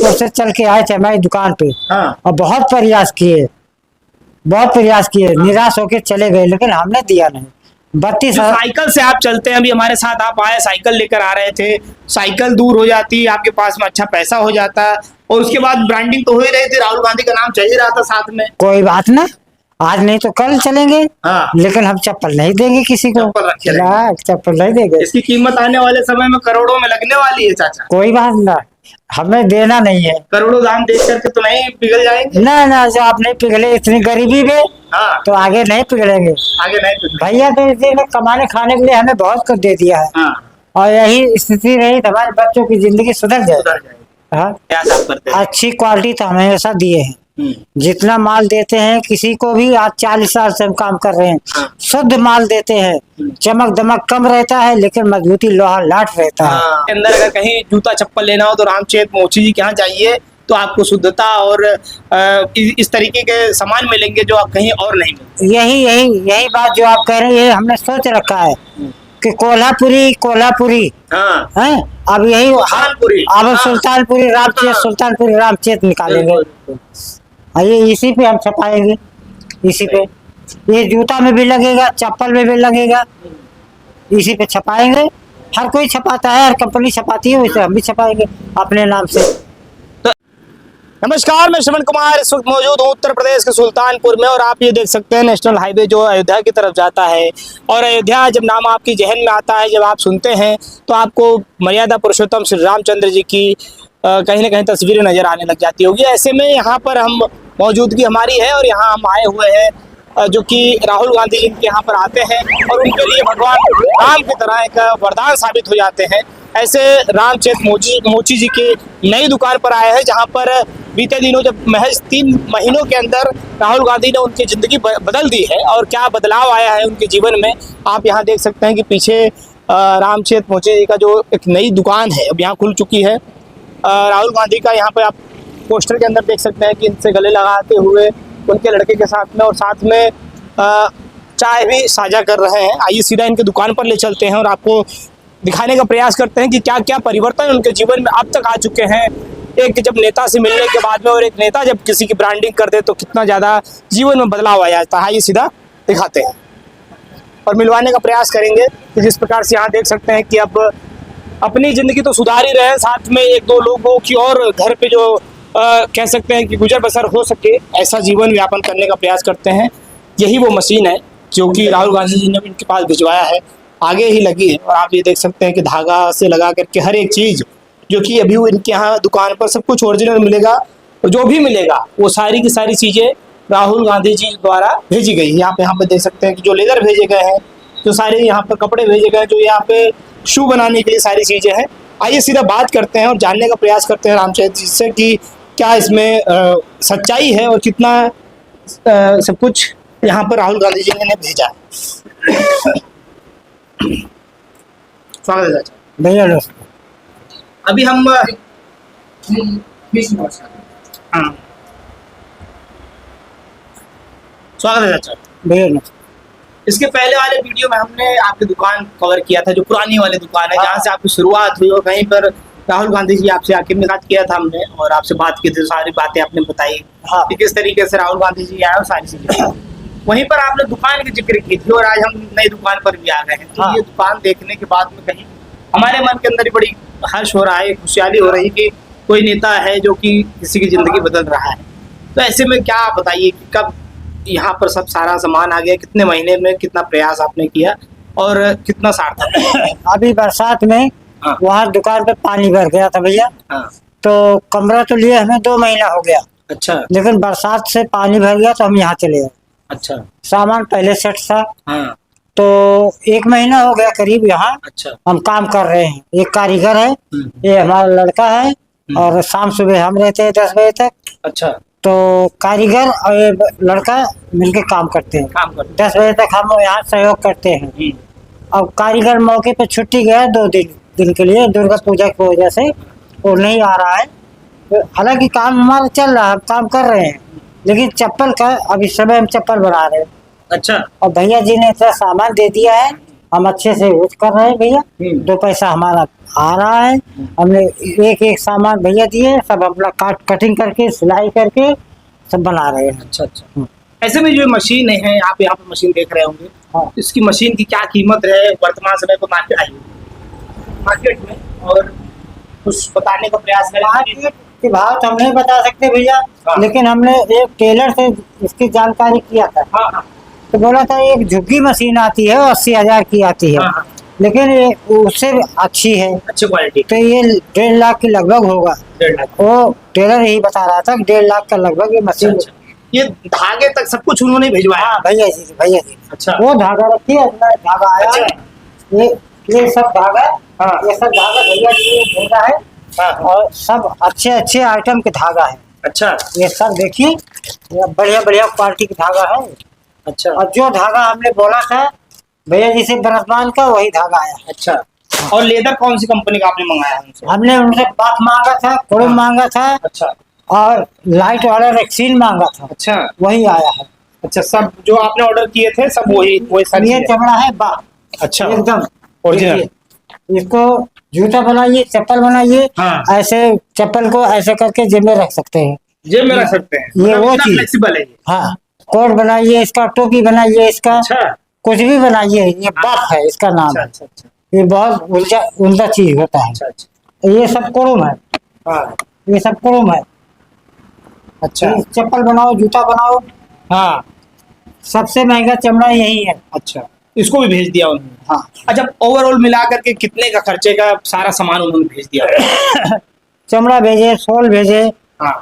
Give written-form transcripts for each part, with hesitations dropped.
गोरखपुर से चल के आए थे हमारी दुकान पे। हाँ। और बहुत प्रयास किए, निराश होकर चले गए, लेकिन हमने दिया नहीं। 32 साइकिल से आप चलते हैं, अभी हमारे साथ आप आए, साइकिल लेकर आ रहे थे, साइकिल दूर हो जाती, आपके पास में अच्छा पैसा हो जाता, और उसके बाद ब्रांडिंग तो हो ही रही थी, राहुल गांधी का नाम चल ही रहा था साथ में। कोई बात ना, आज नहीं तो कल चलेंगे। हाँ। लेकिन हम चप्पल नहीं देंगे किसी को, चप्पल नहीं देंगे। इसकी कीमत आने वाले समय में करोड़ों में लगने वाली है चाचा। कोई बात ना, हमें देना नहीं है। करोड़ों दाम देख करके तो नहीं पिघल जाएंगे? ना, जो आप नहीं पिघले इतनी गरीबी में, हाँ। तो आगे नहीं पिघलेंगे। आगे नहीं पिघलेंगे। भैया तो इसी में कमाने खाने के लिए हमें बहुत कुछ दे दिया है। हाँ। और यही स्थिति रही तो हमारे बच्चों की जिंदगी सुधर जाए। हाँ, क्या सब करते हैं? अच्छी क्वालिटी तो हमेशा दिए हैं। जितना माल देते हैं किसी को भी, आज 40 साल से हम काम कर रहे हैं। हाँ। शुद्ध माल देते हैं, चमक दमक कम रहता है लेकिन मजबूती लोहा लाट रहता है। अंदर अगर कहीं जूता चप्पल लेना हो तो रामचेत मोची जी के यहाँ जाइए, तो आपको शुद्धता और इस तरीके के सामान मिलेंगे जो आप कहीं और नहीं मिलते। यही बात जो आप कह रहे हैं, ये हमने सोच रखा है कि कोल्हापुरी हाँ। है। अब यही सुल्तानपुरी। अब हाँ। सुल्तानपुरी रामचेत निकालेंगे। ये इसी पे हम छपाएंगे, इसी पे। ये जूता में भी लगेगा, चप्पल में भी लगेगा, इसी पे छपाएंगे। हर कोई छपाता है, हर कंपनी छपाती है, वैसे हम भी छपाएंगे अपने नाम से। नमस्कार, मैं श्रवण कुमार इस वक्त मौजूद हूँ उत्तर प्रदेश के सुल्तानपुर में, और आप ये देख सकते हैं नेशनल हाईवे जो अयोध्या की तरफ जाता है। और अयोध्या जब नाम आपकी जहन में आता है, जब आप सुनते हैं, तो आपको मर्यादा पुरुषोत्तम श्री रामचंद्र जी की कहीं ना कहीं तस्वीरें नजर आने लग जाती होगी। ऐसे में यहाँ पर हम मौजूदगी हमारी है, और यहाँ हम आए हुए हैं जो कि राहुल गांधी जी के यहाँ पर आते हैं, और उनके लिए भगवान राम की तरह एक वरदान साबित हो जाते हैं। ऐसे रामचेत मोची जी के नई दुकान पर आए हैं, जहाँ पर बीते दिनों जब महज 3 महीनों के अंदर राहुल गांधी ने उनकी ज़िंदगी बदल दी है, और क्या बदलाव आया है उनके जीवन में, आप यहाँ देख सकते हैं कि पीछे रामचेत मोची जी का जो एक नई दुकान है अब यहाँ खुल चुकी है। राहुल गांधी का यहाँ पे आप पोस्टर के अंदर देख सकते हैं कि इनसे गले लगाते हुए उनके लड़के के साथ में, और साथ में चाय भी साझा कर रहे हैं। आइए सीधा इनके दुकान पर ले चलते हैं और आपको दिखाने का प्रयास करते हैं कि क्या क्या परिवर्तन उनके जीवन में अब तक आ चुके हैं। एक जब नेता से मिलने के बाद में, और एक नेता जब किसी की ब्रांडिंग कर दे, तो कितना ज़्यादा जीवन में बदलाव आ जाता है। आइए सीधा दिखाते हैं और मिलवाने का प्रयास करेंगे कि जिस प्रकार से यहाँ देख सकते हैं कि अब अपनी ज़िंदगी तो सुधार ही रहे हैं, साथ में 1-2 लोगों की और घर पे जो कह सकते हैं कि गुजर बसर हो सके, ऐसा जीवन यापन करने का प्रयास करते हैं। यही वो मशीन है जो कि राहुल गांधी जी ने इनके पास भिजवाया है, आगे ही लगी है। और आप ये देख सकते हैं कि धागा से लगा करके हर एक चीज़ जो कि अभी इनके यहाँ दुकान पर सब कुछ ओरिजिनल मिलेगा, और जो भी मिलेगा वो सारी की सारी चीज़ें राहुल गांधी जी द्वारा भेजी गई है। आप यहाँ पे देख सकते हैं कि जो लेदर भेजे गए हैं, जो सारे यहाँ पर कपड़े भेजे गए हैं, जो यहाँ पे शू बनाने के लिए सारी चीज़ें हैं। आइए सीधा बात करते हैं और जानने का प्रयास करते हैं रामचंद्र जी से कि क्या इसमें सच्चाई है और कितना सब कुछ यहाँ पर राहुल गांधी जी ने भेजा है। स्वागत है चाचा। भैया अभी हम स्वागत है चाचा। भैया इसके पहले वाले वीडियो में हमने आपकी दुकान कवर किया था, जो पुरानी वाली दुकान है, जहाँ से आपकी शुरुआत हुई, और कहीं पर राहुल गांधी जी आपसे आके मुलाकात किया था हमने, और आपसे बात की थी, सारी बातें आपने बताई कि किस तरीके से राहुल गांधी जी आए और सारी चीजें। वहीं पर आपने दुकान की जिक्र की थी, और आज हम नई दुकान पर भी आ गए हैं। तो ये दुकान देखने के बाद में कहीं हमारे मन के अंदर बड़ी हर्ष हो रहा है, खुशहाली हो रही कि कोई नेता है जो कि किसी की जिंदगी बदल रहा है। तो ऐसे में क्या बताइए कि कब यहाँ पर सब सारा सामान आ गया, कितने महीने में कितना प्रयास आपने किया और कितना सार्थक? अभी बरसात में वहाँ दुकान पे पानी भर गया था भैया। तो कमरा तो लिए हमें 2 महीना हो गया। अच्छा। लेकिन बरसात से पानी भर गया तो हम यहाँ चले गए। अच्छा। सामान पहले सेट था। हाँ। तो 1 महीना हो गया करीब यहाँ। अच्छा। हम काम कर रहे हैं। एक कारीगर है, ये हमारा लड़का है, और शाम सुबह हम रहते हैं 10 बजे तक। अच्छा। तो कारीगर और ये लड़का मिलके काम करते हैं। 10 बजे तक हम यहाँ सहयोग करते हैं। अब कारीगर मौके पे छुट्टी गया 2 दिन के लिए, दुर्गा पूजा की वजह से वो नहीं आ रहा है। हालांकि काम हमारा चल रहा है, काम कर रहे हैं, लेकिन चप्पल का अभी समय हम चप्पल बना रहे हैं। अच्छा। और भैया जी ने इतना सामान दे दिया है हम अच्छे से यूज कर रहे हैं भैया। 2 पैसा हमारा आ रहा है। हमने एक एक सामान भैया दिए, सब अपना कटिंग करके सिलाई करके सब बना रहे हैं। अच्छा अच्छा। ऐसे में जो मशीन है, आप यहाँ पे मशीन देख रहे होंगे, हाँ। इसकी मशीन की क्या कीमत है वर्तमान समय को मार्केट में, और कुछ बताने का प्रयास करें। मार्केट के भाव तो हम नहीं बता सकते भैया। हाँ। लेकिन हमने एक टेलर से इसकी जानकारी किया था। हाँ हाँ तो बोला था एक झुग्गी मशीन आती है 80,000 की आती है। हाँ। लेकिन ये उससे अच्छी है, अच्छी क्वालिटी। तो ये 1.5 लाख के लगभग होगा। 1.5 लाख। वो टेलर यही बता रहा था 1.5 लाख का लगभग ये मशीन। अच्छा, ये धागे तक सब कुछ उन्होंने भिजवाया। हाँ भैया जी, भैया जी। अच्छा। वो धागा रखिए, अपना धागा आया। अच्छा। ये सब धागा, हाँ। ये सब धागा भैया जी ने भेजा है। हाँ। और सब अच्छे अच्छे आइटम के धागा है। अच्छा। ये सब देखिए, ये बढ़िया बढ़िया क्वालिटी का धागा है। अच्छा। और जो धागा हमने बोला था भैया जी से बरसमान का, वही धागा आया। अच्छा। और लेदर कौन सी कंपनी का आपने मंगाया हमसे? हमने उनसे बात मांगा था, कुरुम मांगा था, अच्छा। और लाइट वाला रेक्सीन मांगा था। अच्छा। वही आया है। अच्छा, सब जो आपने ऑर्डर किए थे सब वही सारी ये चीजें? चमड़ा है बात। अच्छा, एकदम ओरिजिनल। देखिए, इसको जूता बनाइए, चप्पल बनाइए। हाँ। ऐसे चप्पल को ऐसे करके जेब में रख सकते हैं। जेब में रख सकते हैं, ये वो चीज फ्लेक्सिबल है ये। हाँ, कोट बनाइए इसका, टोपी बनाइए इसका। अच्छा। कुछ भी बनाइए, ये बफ है इसका नाम अच्छा है। अच्छा अच्छा। ये बहुत उल्टा चीज होता है। अच्छा अच्छा। ये सब कुरुम है। हाँ। ये सब कुरुम है। अच्छा। ये चप्पल बनाओ, जूता बनाओ, हाँ। सबसे महंगा चमड़ा यही है। अच्छा, इसको भी भेज दिया उन्होंने? हाँ। अच्छा, ओवरऑल मिला करके कितने का खर्चे का सारा सामान उन्होंने भेज दिया? चमड़ा भेजे, सोल भेजे, हाँ।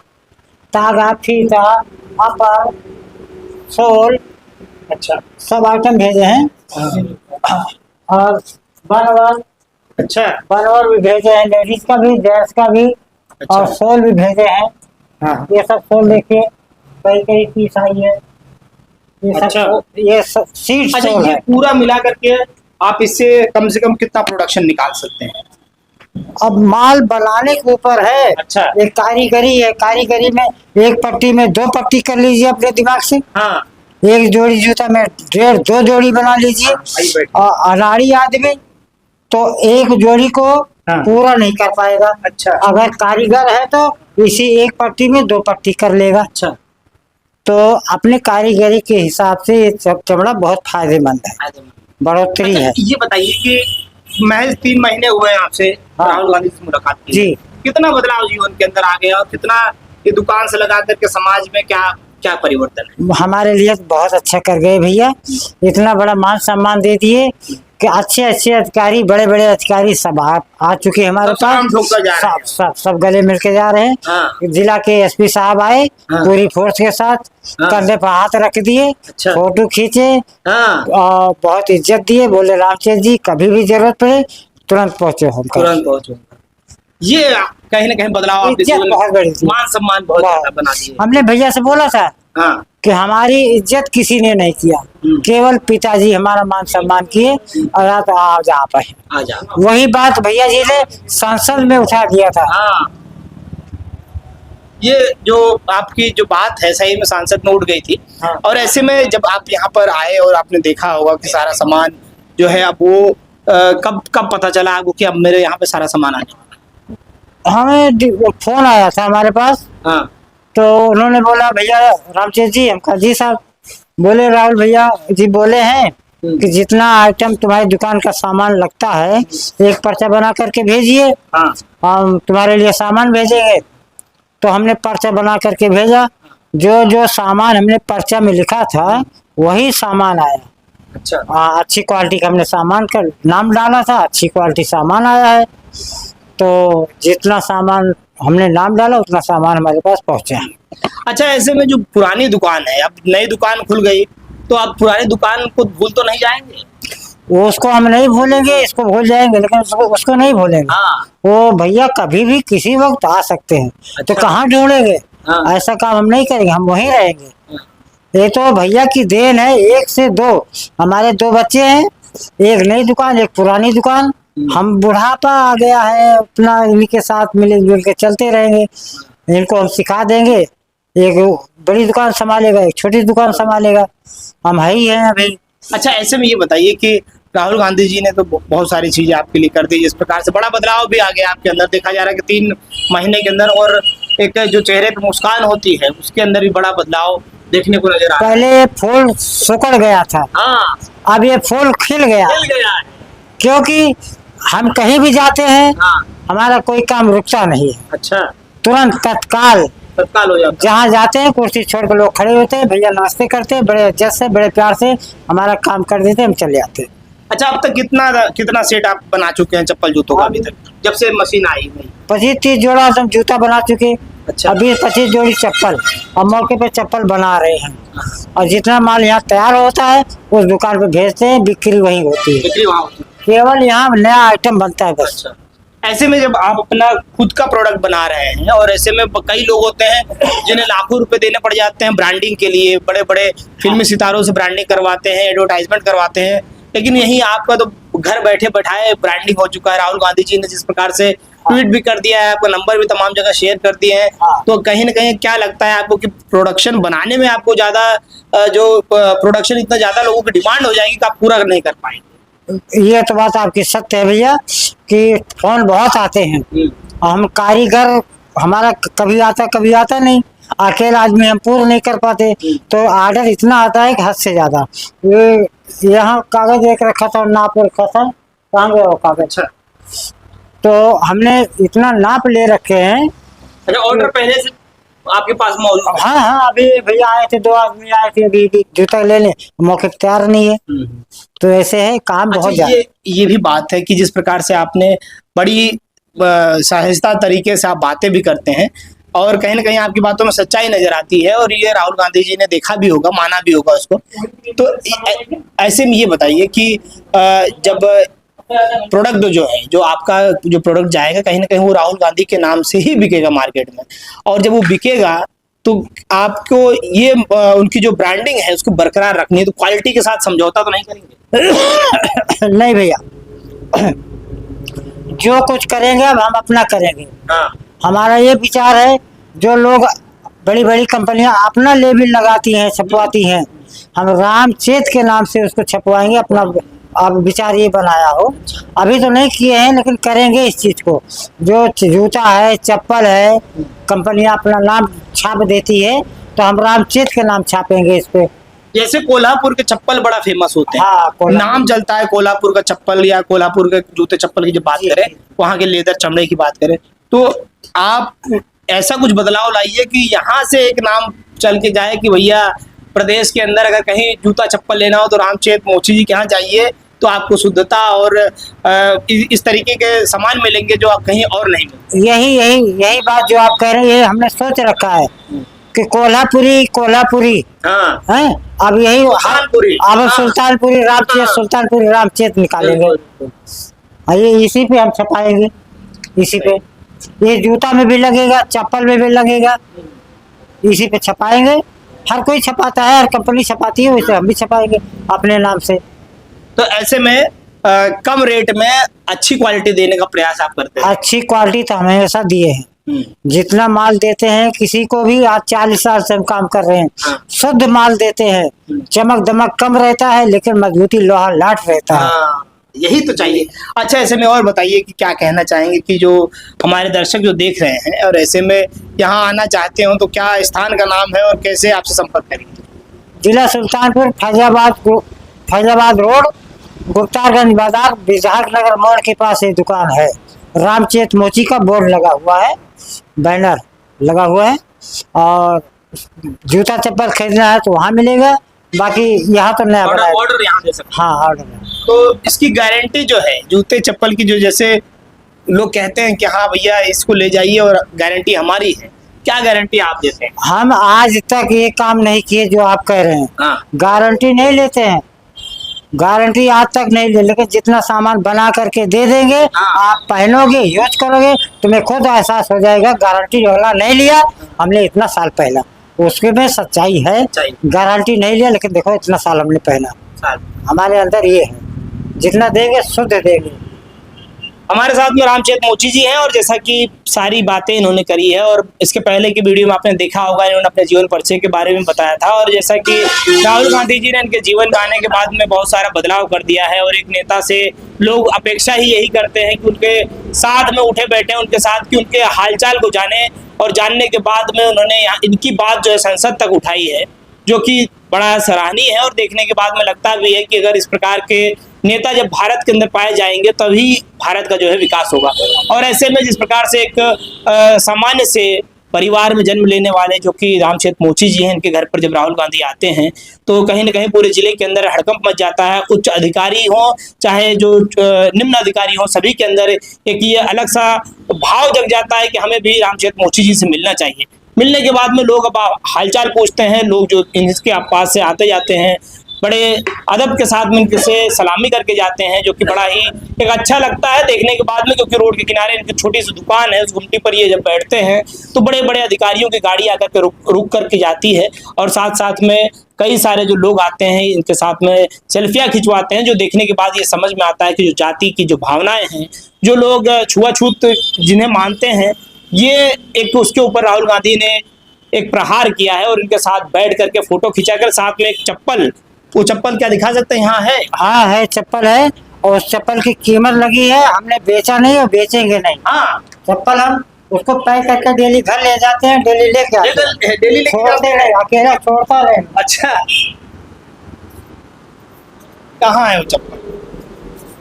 तागा, फीता, अपर, सोल, अच्छा। सब आइटम भेजे हैं। हाँ। और बनवर, अच्छा। बनवर भी भेजे हैं, लेडीज का भी, जेंट्स का भी। अच्छा। और सोल भी भेजे हैं। हाँ। ये सब सोल देखिए, कई कई पीस आई है। ये सब अच्छा। ये सब सीट अच्छा, सोल ये है। पूरा मिला करके आप इससे कम से कम कितना प्रोडक्शन निकाल सकते हैं? अब माल बनाने के ऊपर है। अच्छा। एक कारीगरी है, कारीगरी में एक पट्टी में 2 पट्टी कर लीजिए अपने दिमाग से। हाँ। एक जोड़ी जूता में 1.5 2 जोड़ी बना लीजिए। भाई बैठ। और अनाड़ी आदमी तो एक जोड़ी को हाँ। पूरा नहीं कर पाएगा। अच्छा। अगर कारीगर है तो इसी एक पट्टी में 2 पट्टी कर लेगा। अच्छा। तो अपने कारीगरी के हिसाब से ये चमड़ा बहुत फायदेमंद है, बढ़ोतरी अच्छा, है। ये बताइए कि महज 3 महीने हुए हैं आपसे हाँ। राहुल गांधी से मुलाकात की। जी। कितना बदलाव जीवन के अंदर आ गया, और कितना ये दुकान से लगा करके समाज में क्या क्या परिवर्तन है? हमारे लिए तो बहुत अच्छा कर गए भैया। इतना बड़ा मान सम्मान दे दिए कि अच्छे अच्छे अधिकारी, बड़े बड़े अधिकारी सब आ चुके हैं हमारे सब सलाम पास। ठोककर जा रहे हैं। सब गले मिलके जा रहे हैं। हाँ। जिला के एसपी साहब आए हाँ। पूरी फोर्स के साथ, हाँ। कंधे पर हाथ रख दिए, अच्छा। फोटो खींचे, हाँ। और बहुत इज्जत दिए। बोले रामचंद्र जी कभी भी जरूरत पड़े तुरंत पहुंचे हम। तुरंत पहुंचो। ये कहीं ना कहीं बदलाव आपके इज्जत जीवन बहुत बड़ी में, थी। मान सम्मान बहुत ज्यादा बना दिए। हमने भैया से बोला था हाँ। कि हमारी इज्जत किसी ने नहीं किया, केवल पिताजी हमारा मान सम्मान किए। और आप आज आप आए, आ जा। वही बात भैया जी ने संसद में उठा दिया था। हाँ, ये जो आपकी जो बात है सही में सांसद में उठ गई थी। हाँ। और ऐसे में जब आप यहाँ पर आए और आपने देखा होगा कि सारा सामान जो है अब वो कब कब पता चला आपको कि अब मेरे यहाँ पे सारा सामान आने वाला हमें फोन आया था हमारे पास। है? हाँ। तो उन्होंने बोला भैया रामचंद्र जी, हम कहा जी साहब। बोले राहुल भैया जी बोले हैं कि जितना आइटम तुम्हारी दुकान का सामान लगता है एक पर्चा बना करके भेजिए, हाँ। हम तुम्हारे लिए सामान भेजेंगे। तो हमने पर्चा बना करके भेजा। जो जो सामान हमने पर्चा में लिखा था वही सामान आया। अच्छा। अच्छी क्वालिटी का हमने सामान का नाम डाला था, अच्छी क्वालिटी सामान आया है। तो जितना सामान हमने नाम डाला उतना सामान हमारे पास पहुंचा। अच्छा, ऐसे में जो पुरानी दुकान है, अब नई दुकान खुल गई, तो आप पुरानी दुकान को भूल तो नहीं जाएंगे? वो उसको हम नहीं भूलेंगे, इसको भूल जाएंगे, लेकिन उसको नहीं भूलेंगे। हाँ। वो भैया कभी भी किसी वक्त आ सकते हैं। तो अच्छा। कहाँ ढूंढेंगे? हाँ। ऐसा काम हम नहीं करेंगे, हम वहीं रहेंगे। ये तो भैया की देन है। 1 से 2 हमारे 2 बच्चे हैं, एक नई दुकान एक पुरानी दुकान। हम बुढ़ापा आ गया है, अपना इन्हीं के साथ मिल जुल के चलते रहेंगे। इनको हम सिखा देंगे, एक बड़ी दुकान संभालेगा, एक छोटी दुकान संभालेगा। हम है ही हैं अभी। अच्छा, ऐसे में ये बताइए कि राहुल गांधी जी ने तो बहुत सारी चीजें आपके लिए कर दी, इस प्रकार से बड़ा बदलाव भी आ गया आपके अंदर। देखा जा रहा है कि 3 महीने के अंदर, और एक जो चेहरे पे मुस्कान होती है उसके अंदर भी बड़ा बदलाव देखने को नजर आ रहा है। पहले ये फूल सुकड़ गया था, हाँ, अब ये फूल खिल गया, मिल गया है। क्योंकि हम कहीं भी जाते हैं हाँ, हमारा कोई काम रुकता नहीं है, अच्छा, तुरंत तत्काल तत्काल हो जाता जहाँ जाते हैं कुर्सी छोड़ के लोग खड़े होते हैं, भैया नमस्ते करते हैं, बड़े इज्जत से बड़े प्यार से हमारा काम कर देते हैं, हम चले जाते हैं। अच्छा, अब तक कितना सेट आप बना चुके हैं चप्पल जूतों का अभी तक, जब से मशीन आई हुई? 25-30 जोड़ा हम जूता बना चुके, अच्छा, अभी 25 जोड़ी चप्पल, और मौके पे चप्पल बना रहे हैं, और जितना माल यहाँ तैयार होता है उस दुकान पे भेजते हैं, बिक्री वहीं होती है, बिक्री वहाँ होती है। केवल यहाँ नया आइटम बनता है बस। अच्छा, ऐसे में जब आप अपना खुद का प्रोडक्ट बना रहे हैं, और ऐसे में कई लोग होते हैं जिन्हें लाखों रुपए देने पड़ जाते हैं ब्रांडिंग के लिए, बड़े बड़े फिल्मी सितारों से ब्रांडिंग करवाते हैं, एडवर्टाइजमेंट करवाते हैं, लेकिन यही आपका तो घर बैठे बैठाए ब्रांडिंग हो चुका है। राहुल गांधी जी ने जिस प्रकार से ट्वीट भी कर दिया है, आपका नंबर भी तमाम जगह शेयर कर दिए हैं, तो कहीं ना कहीं क्या लगता है आपको कि प्रोडक्शन बनाने में आपको ज्यादा जो प्रोडक्शन इतना ज्यादा लोगों की डिमांड हो जाएगी कि आप पूरा नहीं कर पाएंगे? ये तो बात आपकी सत्य है भैया कि फोन बहुत आते हैं, हम कारीगर हमारा कभी आता नहीं, अकेला आदमी हम पूरा नहीं कर पाते, तो ऑर्डर इतना आता है कि हद से ज्यादा। ये यहाँ कागज एक रखा था, नाप रखा था, कहाँ गया वो कागज? तो हमने इतना नाप ले रखे हैं। अच्छा, ऑर्डर पहले से आपके पास मौजूद? हाँ, अभी भैया आए थे, 2 आदमी आए थे, अभी जूता ले लें, मौके पे तैयार नहीं है, तो ऐसे है काम बहुत ज्यादा। ये भी बात है कि जिस प्रकार से आपने बड़ी सहजता तरीके से आप बातें भी करते हैं, और कहीं ना कहीं आपकी बातों में सच्चाई नजर आती है, और ये राहुल गांधी जी ने देखा भी होगा, माना भी होगा उसको। तो ऐसे में ये बताइए कि जब प्रोडक्ट जो है, जो आपका जो प्रोडक्ट जाएगा, कहीं ना कहीं वो राहुल गांधी के नाम से ही बिकेगा मार्केट में, और जब वो बिकेगा तो आपको ये उनकी जो ब्रांडिंग है उसको बरकरार रखनी है, तो क्वालिटी के साथ समझौता तो नहीं करेंगे? नहीं भैया, जो कुछ करेंगे अब हम अपना करेंगे। हाँ, हमारा ये विचार है, जो लोग बड़ी बड़ी कंपनियां अपना लेबल लगाती हैं, छपवाती हैं, हम रामचेत के नाम से उसको छपवाएंगे अपना। अब विचार ये बनाया हो, अभी तो नहीं किए हैं लेकिन करेंगे इस चीज को। जो जूता है, चप्पल है, कंपनियां अपना नाम छाप देती है, तो हम रामचेत के नाम छापेंगे इस पे। जैसे कोल्हापुर के चप्पल बड़ा फेमस होते हैं, हाँ, नाम चलता है कोल्हापुर का चप्पल, या कोल्हापुर के जूते चप्पल की जब बात करें, वहां के लेदर चमड़े की बात करें, तो आप ऐसा कुछ बदलाव लाइए कि यहाँ से एक नाम चल के जाए कि भैया प्रदेश के अंदर अगर कहीं जूता चप्पल लेना हो तो रामचेत मोची जी के यहाँ जाइए, तो आपको शुद्धता और इस तरीके के सामान मिलेंगे जो आप कहीं और नहीं मिलेंगे। यही बात जो आप कह रहे हैं, हमने सोच रखा है कि कोल्हापुरी हाँ, है, अब यही सुल्तानपुरी, अब हाँ, सुल्तानपुरी रामचेत, हाँ, सुल्तानपुरी रामचेत निकालेंगे, ये इसी पे हम छपाएंगे, इसी पे। ये जूता में भी लगेगा, चप्पल में भी लगेगा, इसी पे छपाएंगे। हर कोई छपाता है, हर कंपनी छपाती है, वैसे हम भी छपाएंगे अपने नाम से। तो ऐसे में कम रेट में अच्छी क्वालिटी देने का प्रयास आप करते हैं? अच्छी क्वालिटी तो हमेशा दिए हैं, जितना माल देते हैं किसी को भी, आज 40 साल से हम काम कर रहे हैं, शुद्ध माल देते हैं, चमक दमक कम रहता है लेकिन मजबूती लोहा लाट रहता है। यही तो चाहिए। अच्छा, ऐसे में और बताइए कि क्या कहना चाहेंगे कि जो हमारे दर्शक जो देख रहे हैं और ऐसे में यहाँ आना चाहते हो, तो क्या स्थान का नाम है और कैसे आपसे संपर्क करेंगे? जिला सुल्तानपुर, फैजाबाद रोड, गुप्तारगंज बाजार, विजहाक नगर मोड़ के पास ये दुकान है। रामचेत मोची का बोर्ड लगा हुआ है, बैनर लगा हुआ है, और जूता चप्पल खरीदना है तो वहाँ मिलेगा, बाकी यहाँ तो नया बना है। ऑर्डर यहाँ दे सकते हैं? हाँ, ऑर्डर है। तो इसकी गारंटी जो है जूते चप्पल की, जो जैसे लोग कहते हैं कि हाँ भैया इसको ले जाइए और गारंटी हमारी है, क्या गारंटी आप देते हैं? हम आज तक ये काम नहीं किए जो आप कह रहे हैं। हाँ, गारंटी नहीं लेते हैं, गारंटी आज तक नहीं ले, लेकिन जितना सामान बना करके दे देंगे, आप पहनोगे, यूज करोगे, तुम्हें खुद एहसास हो जाएगा गारंटी वाला नहीं लिया हमने इतना साल पहना, उसके में सच्चाई है। गारंटी नहीं लिया लेकिन देखो इतना साल हमने पहना, हमारे अंदर ये है, जितना देंगे शुद्ध देंगे। हमारे साथ में रामचेत मोची जी हैं और जैसा कि सारी बातें इन्होंने करी है और इसके पहले की वीडियो में आपने देखा होगा, इन्होंने अपने जीवन परिचय के बारे में बताया था और जैसा कि राहुल गांधी जी ने इनके जीवन में आने के बाद में बहुत सारा बदलाव कर दिया है और एक नेता से लोग अपेक्षा ही यही करते हैं कि उनके साथ में उठे बैठे, उनके साथ की उनके हालचाल को जाने और जानने के बाद में उन्होंने इनकी बात जो है संसद तक उठाई है, जो कि बड़ा सराहनीय है और देखने के बाद में लगता भी है कि अगर इस प्रकार के नेता जब भारत के अंदर पाए जाएंगे तभी भारत का जो है विकास होगा। और ऐसे में जिस प्रकार से एक सामान्य से परिवार में जन्म लेने वाले जो कि रामचेत मोची जी हैं, इनके घर पर जब राहुल गांधी आते हैं तो कहीं ना कहीं पूरे जिले के अंदर हड़कंप मच जाता है। उच्च अधिकारी हो चाहे जो निम्न अधिकारी हो, सभी के अंदर एक ये अलग सा भाव जग जाता है कि हमें भी रामचेत मोची जी से मिलना चाहिए। मिलने के बाद में लोग अब हालचाल पूछते हैं, लोग जो इनके पास से आते जाते हैं बड़े अदब के साथ में इनके से सलामी करके जाते हैं, जो कि बड़ा ही एक अच्छा लगता है देखने के बाद में, क्योंकि रोड के किनारे इनकी छोटी सी दुकान है, उस गुमटी पर ये जब बैठते हैं तो बड़े बड़े अधिकारियों की गाड़ी आकर के रुक करके जाती है और साथ साथ में कई सारे जो लोग आते हैं इनके साथ में सेल्फियां खिंचवाते हैं, जो देखने के बाद ये समझ में आता है कि जो जाति की जो भावनाएं हैं, जो लोग छुआछूत जिन्हें मानते हैं, ये एक उसके ऊपर राहुल गांधी ने एक प्रहार किया है और इनके साथ बैठ करके फोटो खिंचाकर साथ में एक चप्पल, वो चप्पल क्या दिखा सकते हैं? यहाँ है, हाँ है, चप्पल है और उस चप्पल की कीमत लगी है, हमने बेचा नहीं और बेचेंगे नहीं। हाँ, चप्पल हम उसको पैक करके डेली घर ले जाते हैं, डेली लेके आते हैं, डेली छोड़ते रहे, अकेला छोड़ता रहे। अच्छा, कहाँ है वो चप्पल?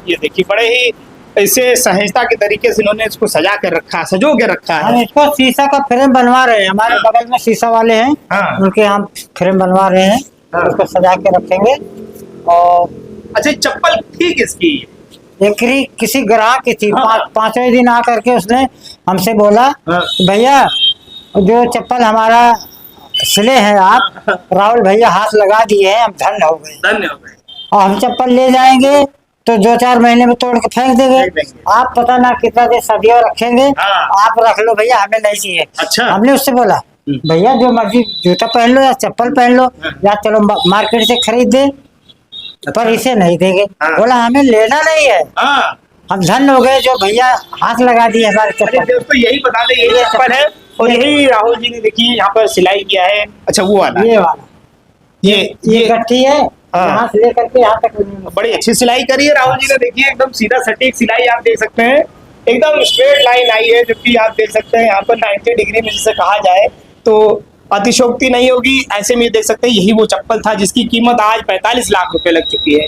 ये देखिए बड़े ही ऐसे सहजता के तरीके से इन्होंने इसको सजा कर रखा, सजो के रखा है। हम इसको शीशा का फ्रेम बनवा रहे हैं, हमारे बगल में शीशा वाले हैं, हाँ। उनके हम फ्रेम बनवा रहे हैं, हाँ। उसको सजा के रखेंगे। और अच्छा, चप्पल ठीक इसकी एक किसी ग्राहक की थी, हाँ। पांचवें दिन आकर के उसने हमसे बोला, हाँ। भैया जो चप्पल हमारा सिले हैं आप, राहुल भैया हाथ लगा दिए हैं, हम धन्य हो गए, धन्य हो गए। और हम चप्पल ले जाएंगे तो 2-4 महीने में तोड़ के फेंक देंगे। आप पता ना कितना देर सदियों रखेंगे, हाँ। आप रख लो भैया, हमें नहीं चाहिए। अच्छा। हमने उससे बोला, भैया जो मर्जी जूता पहन लो या चप्पल पहन लो, या चलो मार्केट से खरीद दे, पर इसे नहीं देंगे। हाँ। बोला हमें लेना नहीं है, हाँ। हम धन्य हो गए जो भैया हाथ लगा दिए हमारे चप्पल। दोस्तों यही बता दें, यही चप्पल है और यही राहुल जी ने देखिए यहाँ पर सिलाई किया है। अच्छा, वो वाला, ये वाला, ये गट्ठी है, हाँ। यहाँ से लेकर के यहाँ तक बड़ी अच्छी सिलाई करी है राहुल जी ने। देखिए एकदम सीधा सटीक सिलाई आप देख सकते हैं, एकदम स्ट्रेट लाइन आई है, जो कि आप देख सकते हैं यहाँ पर 90 डिग्री में जिसे कहा जाए तो अतिशोक्ति नहीं होगी। ऐसे में देख सकते हैं यही वो चप्पल था जिसकी कीमत आज 45 लाख रुपए लग चुकी है।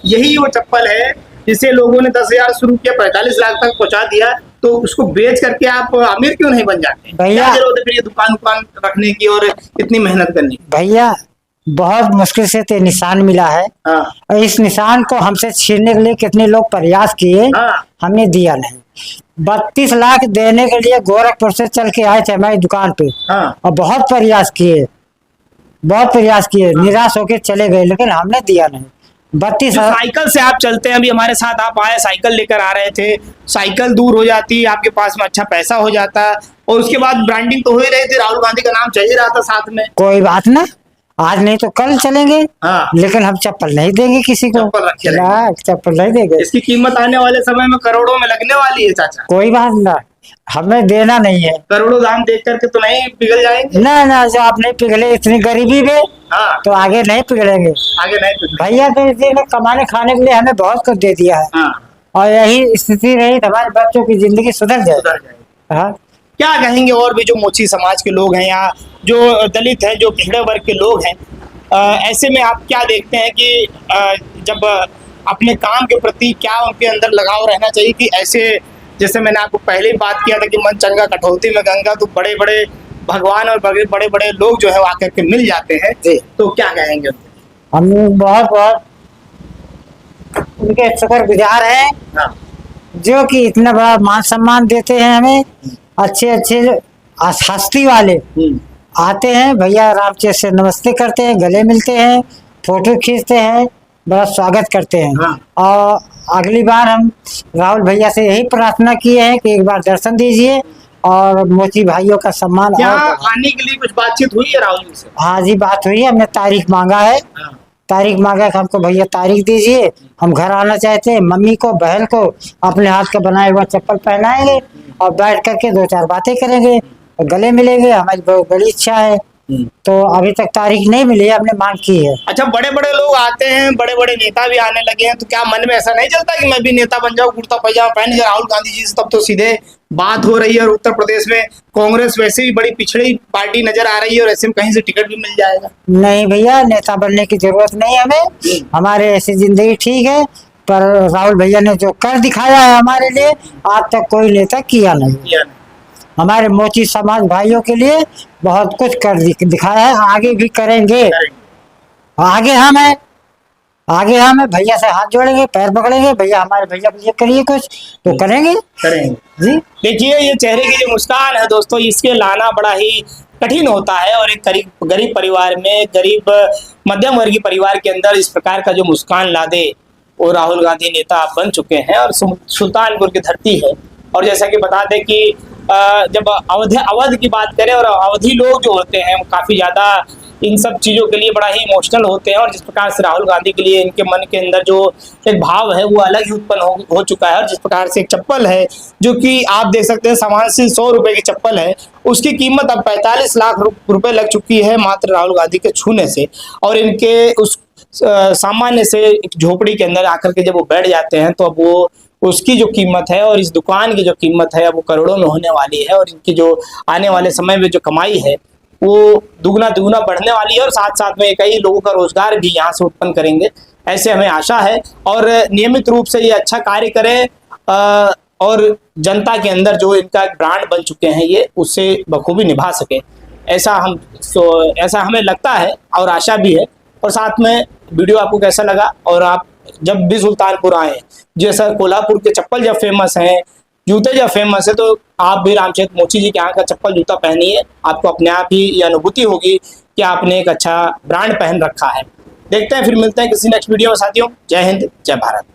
यही वो चप्पल है जिसे लोगों ने 10,000 शुरू किया, 45 लाख तक पहुंचा दिया। तो उसको बेच करके आप अमीर क्यों नहीं बन जाते? भैया क्या जरूरत है फिर ये दुकान रखने की और इतनी मेहनत करने की? भैया बहुत मुश्किल से ते निशान मिला है, हाँ। और इस निशान को हमसे छीनने के लिए कितने लोग प्रयास किए, हाँ। हमने दिया नहीं। 32 लाख देने के लिए गोरखपुर से चल के आए थे हमारी दुकान पे, हाँ। और बहुत प्रयास किए, निराश होकर चले गए, लेकिन हमने दिया नहीं। 32 साइकिल से आप चलते हैं, अभी हमारे साथ आप आए, साइकिल लेकर आ रहे थे, साइकिल दूर हो जाती, आपके पास में अच्छा पैसा हो जाता, और उसके बाद ब्रांडिंग तो हो ही रही थी, राहुल गांधी का नाम चल ही रहा था साथ में। कोई बात ना, आज नहीं तो कल चलेंगे, हाँ। लेकिन हम चप्पल नहीं देंगे किसी को, चप्पल नहीं देंगे। इसकी कीमत आने वाले समय में करोड़ों में लगने वाली है चाचा। कोई बात ना, हमें देना नहीं है। करोड़ों दाम देख करके तो नहीं पिघल जाएंगे? ना ना, जो आप नहीं पिघले इतनी गरीबी में, हाँ। तो आगे नहीं पिघलेंगे। आगे नहीं पिघलेंगे। भैया तो इसलिए कमाने खाने के लिए हमें बहुत कुछ दे दिया है, हाँ। और यही स्थिति रही तो हमारे बच्चों की जिंदगी सुधर जाए। हाँ। क्या कहेंगे और भी जो मोची समाज के लोग हैं या जो दलित है, जो पिछड़े वर्ग के लोग हैं, ऐसे में आप क्या देखते हैं कि जब अपने काम के प्रति क्या उनके अंदर लगाव रहना चाहिए कि ऐसे, जैसे मैंने आपको पहले ही बात किया था कि मन चंगा कठौती में गंगा, तो बड़े बड़े भगवान और बड़े बड़े लोग जो है आकर के मिल जाते हैं, तो क्या कहेंगे? हम बहुत बहुत उनके शुक्रगुजार हैं, हाँ। जो कि इतना बड़ा मान सम्मान देते हैं हमें। अच्छे अच्छे हस्ती वाले आते हैं, भैया रामचेत से नमस्ते करते हैं, गले मिलते हैं, फोटो खींचते हैं, बड़ा स्वागत करते हैं। हाँ। और अगली बार हम राहुल भैया से यही प्रार्थना किए हैं कि एक बार दर्शन दीजिए और मोची भाइयों का सम्मान। क्या आने के लिए कुछ बातचीत हुई है राहुल जी से? हाँ जी, बात हुई है, हमने तारीख मांगा है, हाँ। तारीख मांगा कि हमको भैया तारीख दीजिए, हम घर आना चाहते हैं। मम्मी को बहन को अपने हाथ का बनाया हुआ चप्पल पहनाएंगे और बैठ करके 2-4 बातें करेंगे और गले मिलेंगे। हमारी बहुत बड़ी इच्छा है। तो अभी तक तारीख नहीं मिली है, हमने मांग की है। अच्छा, बड़े बड़े लोग आते हैं, बड़े बड़े नेता भी आने लगे हैं, तो क्या मन में ऐसा नहीं चलता कि मैं भी नेता बन जाऊं, कुर्ता पैजामा पहन के राहुल गांधी जी से? तब तो सीधे बात हो रही है और उत्तर प्रदेश में कांग्रेस वैसे भी बड़ी पिछड़ी पार्टी नजर आ रही है और ऐसे में कहीं से टिकट भी मिल जाएगा। नहीं भैया, नेता बनने की जरूरत नहीं है हमें, हमारे ऐसी जिंदगी ठीक है। पर राहुल भैया ने जो कर दिखाया है हमारे लिए, आज तक कोई नेता किया नहीं। हमारे मोची समाज भाइयों के लिए बहुत कुछ कर दिखाया है, आगे भी करेंगे। आगे हम है, आगे हम है, भैया से हाथ जोड़ेंगे, पैर पकड़ेंगे, भैया हमारे भैया ये करिए कुछ तो करेंगे जी। देखिए, ये चेहरे की जो मुस्कान है दोस्तों, इसके लाना बड़ा ही कठिन होता है और एक गरीब परिवार में, गरीब मध्यम वर्गीय परिवार के अंदर इस प्रकार का जो मुस्कान ला दे, वो राहुल गांधी नेता बन चुके हैं और सुल्तानपुर की धरती है। और जैसा कि बता दें कि जब अवध की बात करें, और अवधी लोग जो होते हैं वो काफ़ी ज़्यादा इन सब चीज़ों के लिए बड़ा ही इमोशनल होते हैं। और जिस प्रकार से राहुल गांधी के लिए इनके मन के अंदर जो एक भाव है वो अलग ही उत्पन्न हो चुका है। और जिस प्रकार से एक चप्पल है जो कि आप देख सकते हैं सामान से 100 रुपये की चप्पल है, उसकी कीमत अब 45 लाख रुपए लग चुकी है मात्र राहुल गांधी के छूने से। और इनके उस सामान्य से एक झोपड़ी के अंदर आकर के जब वो बैठ जाते हैं तो अब वो उसकी जो कीमत है और इस दुकान की जो कीमत है वो करोड़ों में होने वाली है। और इनकी जो आने वाले समय में जो कमाई है वो दुगना बढ़ने वाली है और साथ साथ में कई लोगों का रोजगार भी यहाँ से उत्पन्न करेंगे, ऐसे हमें आशा है। और नियमित रूप से ये अच्छा कार्य करें और जनता के अंदर जो इनका ब्रांड बन चुके हैं ये उससे बखूबी निभा सके, ऐसा हमें लगता है और आशा भी है। और साथ में वीडियो आपको कैसा लगा, और आप जब भी सुल्तानपुर आए, जैसा कोल्हापुर के चप्पल जब फेमस हैं, जूते जब फेमस है, तो आप भी रामचरित मोची जी के यहाँ का चप्पल जूता पहनिए, आपको अपने आप ही ये अनुभूति होगी कि आपने एक अच्छा ब्रांड पहन रखा है। देखते हैं, फिर मिलते हैं किसी नेक्स्ट वीडियो में साथियों। जय हिंद, जय भारत।